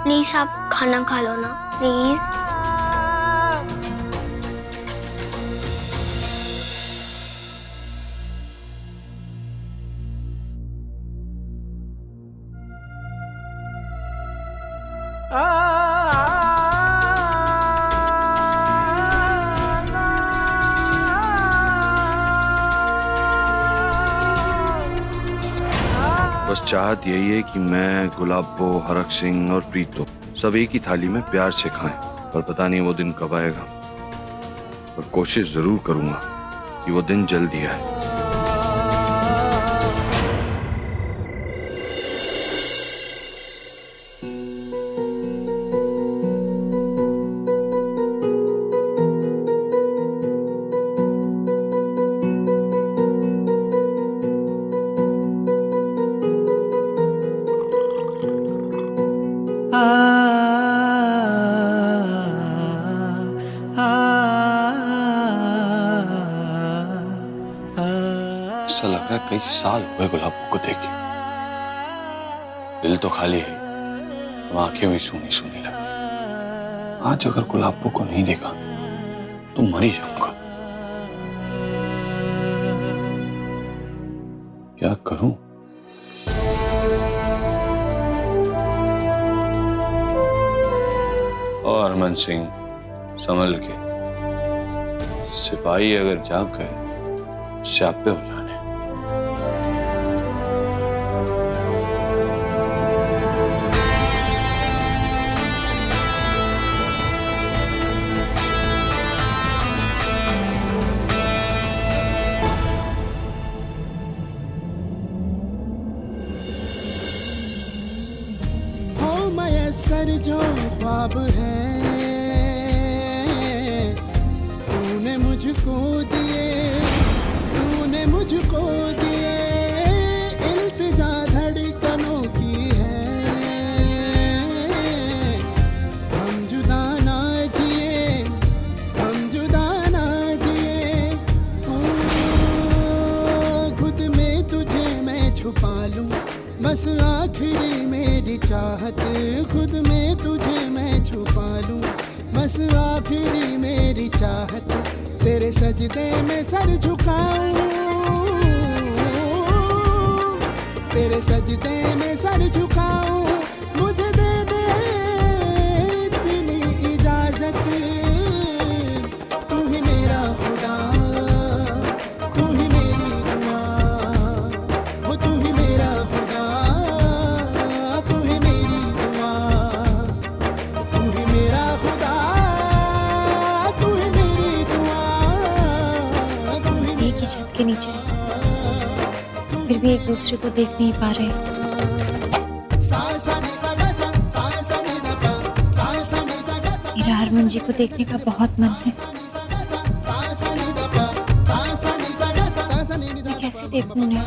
Please आप खाना खा लो ना, प्लीज। बस चाहत यही है कि मैं, गुलाबो, हरक सिंह और प्रीतो सब एक ही थाली में प्यार से खाएं। पर पता नहीं वो दिन कब आएगा, पर कोशिश जरूर करूंगा कि वो दिन जल्दी आए। ऐसा लग रहा है कई साल हुए गुलाबो को देखे। दिल तो खाली है, तो आंखें भी सूनी सूनी लगी। आज अगर गुलाबो को नहीं देखा तो मर ही जाऊंगा। क्या करूं? और हरमन सिंह संभल के, सिपाही अगर जाग गए स्यापे हो जाने। हो मयस्सर जो ख्वाब है तूने मुझको दिए, तूने मुझको दिए। इल्तिजा धड़कनों की है, हम जुदा ना जिए, हम जुदा ना जिए। ओ, खुद में तुझे मैं छुपा लूं, बस आखिरी मेरी चाहत। खुद में तुझे मैं छुपा लूं, बस आखिरी मेरी चाहत। तेरे सजदे में सर झुकाऊं, तेरे सजदे में सर झुकाऊं। मुझे दे दे इतनी इजाजत, तू ही मेरा खुदा, तू ही मेरी दुआ। वो तू ही मेरा खुदा, तू ही मेरी दुआ। तू ही मेरा खुदा, तू ही मेरी दुआ। तू ही एक ही छत के नीचे फिर भी एक दूसरे को देख नहीं पा रहे। मेरा हरमन जी को देखने का बहुत मन है, मैं कैसे देखूं उन्हें?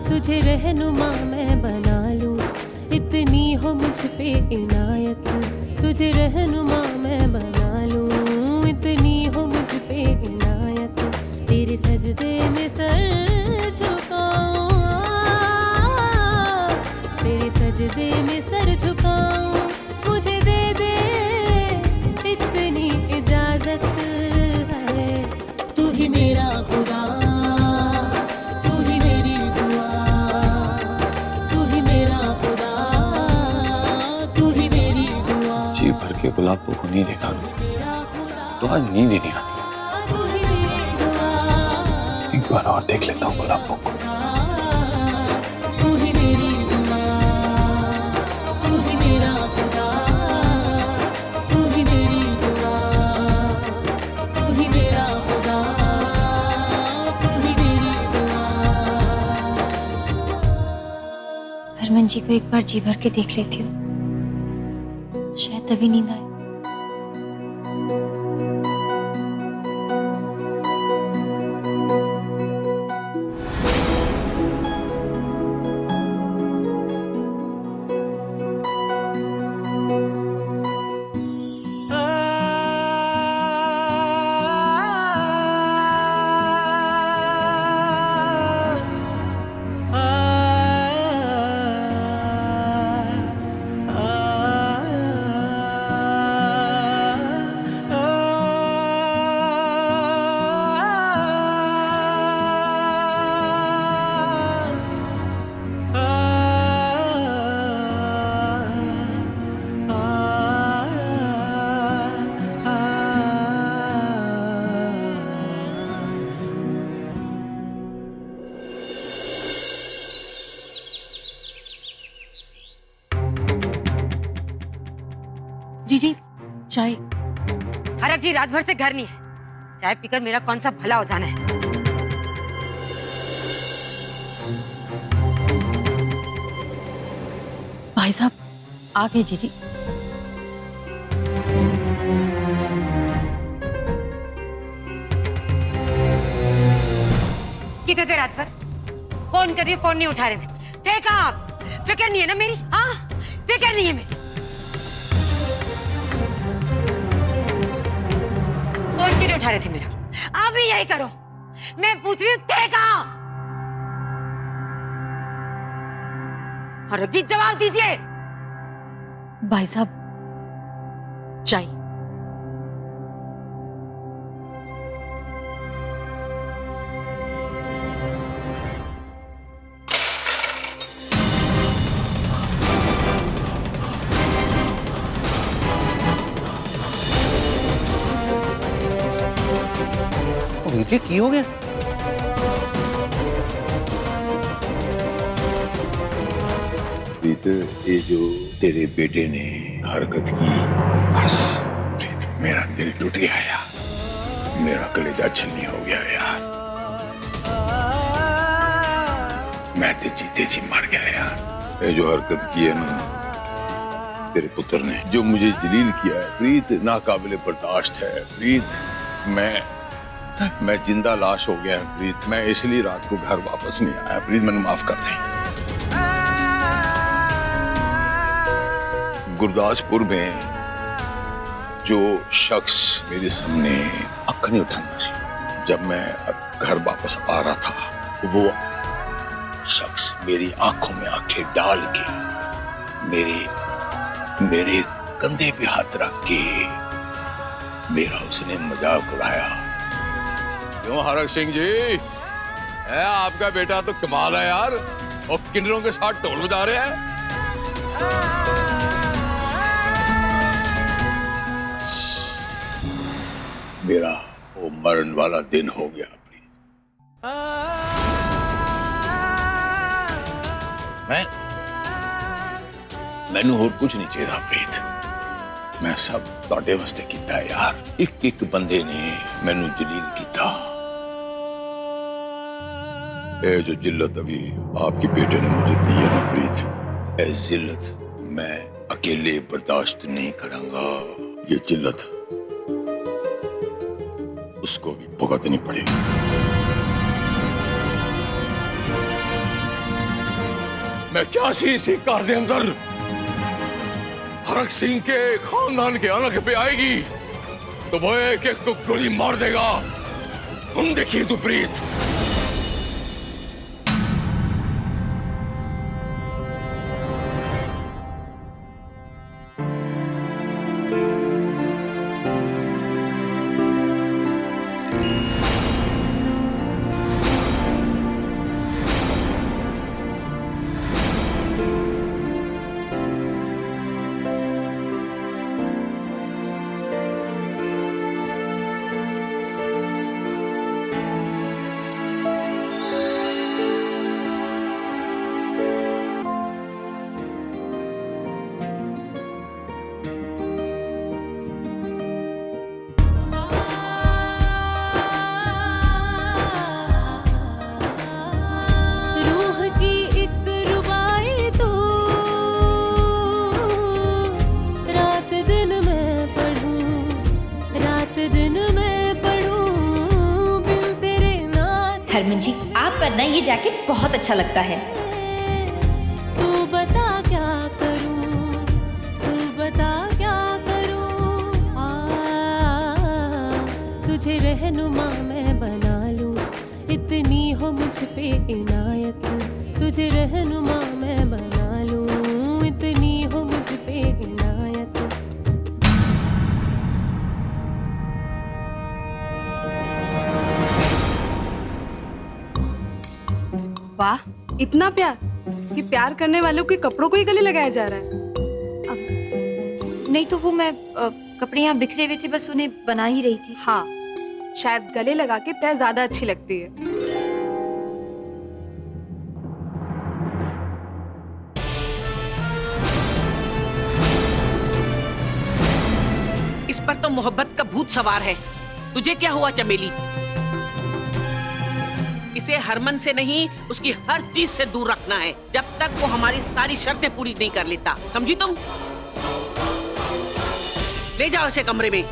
तुझे रहनुमा मैं बना लूं, इतनी हो मुझ पे इनायत। तुझे रहनुमा मैं बना लूं, इतनी हो मुझ पे इनायत। तेरे सजदे में सर झुकाऊं, तेरे सजदे में सर झुकाऊं। मुझे दे दे इतनी इजाजत है, तू ही मेरा खुदा, तू ही मेरी दुआ। तू ही मेरा खुदा, तू ही मेरी दुआ। जी भर के गुलाबो को नहीं देखा तो आज नींद ही नहीं आती। एक बार और देख लेता हूँ गुलाबो को। तू ही मेरी दुआ, तू ही मेरा खुदा, तू ही मेरी दुआ। हरमन जी को एक बार जी भर के देख लेती हूँ, शायद तभी नींद आए। जी चाय। हरक जी रात भर से घर नहीं है, चाय पीकर मेरा कौन सा भला हो जाना है। भाई साहब आ गए जीजी। कितने थे रात भर? फोन करिए, फोन नहीं उठा रहे। थे कहाँ आप? फिक्र नहीं है ना मेरी? हाँ, फिक्र नहीं है मेरी। फोन क्यों नहीं उठा रहे थे मेरा? आप भी यही करो। मैं पूछ रही हूँ थे कहाँ? हरक जी जवाब दीजिए। भाई साहब चाय। ये की हो गया? ये जो तेरे बेटे ने हरकत की, बस प्रीत मेरा दिल टूट गया यार, मेरा कलेजा छलनी हो गया यार। मैं तो जीते जी मर गया यार। ये जो हरकत की है ना तेरे पुत्र ने, जो मुझे जलील किया है प्रीत, नाकाबिले बर्दाश्त है प्रीत। मैं जिंदा लाश हो गया है प्रीत। मैं इसलिए रात को घर वापस नहीं आया प्रीत, मैंने माफ कर दे। गुरदासपुर में जो शख्स मेरे सामने अख नहीं उठाता सी, जब मैं घर वापस आ रहा था, वो शख्स मेरी आंखों में आंखें डाल के मेरे कंधे पे हाथ रख के मेरा उसने मजाक उड़ाया। क्यों हरक सिंह जी, आपका बेटा तो कमाल है यार, और किन्नरों के साथ ढोल बजा रहे हैं। मेरा वो मरण वाला दिन हो गया प्लीज। मैनू होर कुछ नहीं चाहिए प्रीत, मैं सब ਤੁਹਾਡੇ वास्ते किया यार। एक एक बंदे ने मैनू जलील किया। ये जो जिल्लत अभी आपके बेटे ने मुझे दी है ना प्रीत, ये जिल्लत मैं अकेले बर्दाश्त नहीं करूंगा। ये जिल्लत उसको भी भुगतनी पड़ेगी। मैं क्या सी इसी कार के अंदर हरक सिंह के खानदान के आनख पे आएगी तो वो एक एक को गोली मार देगा। तुम देखिए तू प्रीत। तुम्हें ये जैकेट बहुत अच्छा लगता है। तू बता क्या करूं, तू बता क्या करूं, तुझे रहनुमा मैं बना लूं, इतनी हो मुझ पे इनायत, तुझे रहनुमा मैं बना लूं, इतनी हो मुझ पे इनायत। वाह, इतना प्यार कि प्यार करने वालों के कपड़ों को ही गले लगाया जा रहा है। नहीं तो वो मैं कपड़े यहाँ बिखरे हुए थे, बस उन्हें बना ही रही थी। हाँ, शायद गले लगा के तय ज्यादा अच्छी लगती है। इस पर तो मोहब्बत का भूत सवार है। तुझे क्या हुआ चमेली? इसे हरमन से नहीं, उसकी हर चीज से दूर रखना है जब तक वो हमारी सारी शर्तें पूरी नहीं कर लेता। समझी तुम? ले जाओ इसे कमरे में।